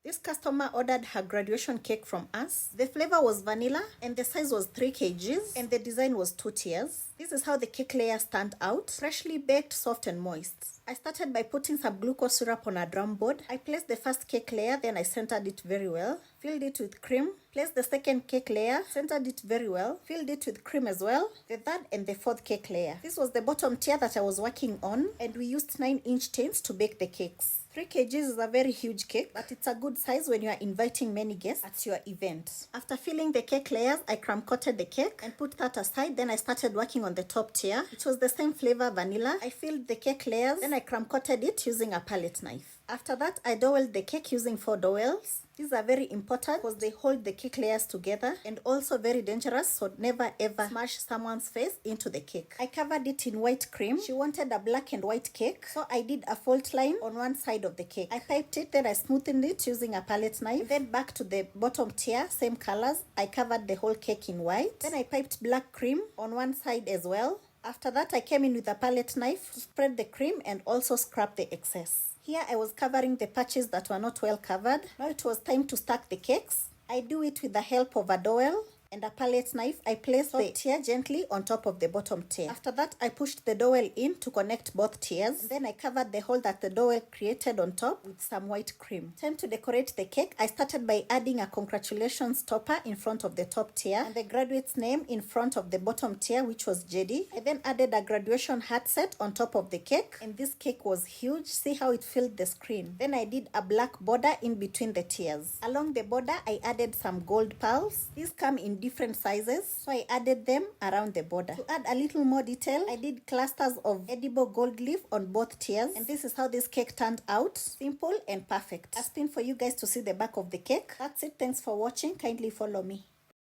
This customer ordered her graduation cake from us. The flavor was vanilla and the size was 3 kgs and the design was 2 tiers. This is how the cake layers turned out. Freshly baked, soft and moist. I started by putting some glucose syrup on a drum board. I placed the first cake layer, then I centered it very well. Filled it with cream. Placed the second cake layer, centered it very well. Filled it with cream as well. The third and the fourth cake layer. This was the bottom tier that I was working on, and we used 9-inch tins to bake the cakes. 3 kgs is a very huge cake, but it's a good size when you are inviting many guests at your event. After filling the cake layers, I crumb coated the cake and put that aside. Then I started working on the top tier. It was the same flavor, vanilla. I filled the cake layers, then I crumb coated it using a palette knife. After that, I doweled the cake using 4 dowels. These are very important because they hold the cake layers together, and also very dangerous, so never ever smash someone's face into the cake. I covered it in white cream. She wanted a black and white cake, so I did a fault line on one side of the cake. I piped it, then I smoothened it using a palette knife. Then back to the bottom tier, same colors. I covered the whole cake in white. Then I piped black cream on one side as well. After that, I came in with a palette knife to spread the cream and also scrap the excess. Here I was covering the patches that were not well covered. Now it was time to stack the cakes. I do it with the help of a dowel and a palette knife. I placed the tier gently on top of the bottom tier. After that, I pushed the dowel in to connect both tiers. And then I covered the hole that the dowel created on top with some white cream. Time to decorate the cake. I started by adding a congratulations topper in front of the top tier and the graduate's name in front of the bottom tier, which was JD. I then added a graduation hat set on top of the cake, and this cake was huge. See how it filled the screen. Then I did a black border in between the tiers. Along the border, I added some gold pearls. These come in different sizes, so I added them around the border. To add a little more detail, I did clusters of edible gold leaf on both tiers, and this is how this cake turned out. Simple and perfect. A spin for you guys to see the back of the cake. That's it. Thanks for watching. Kindly follow me.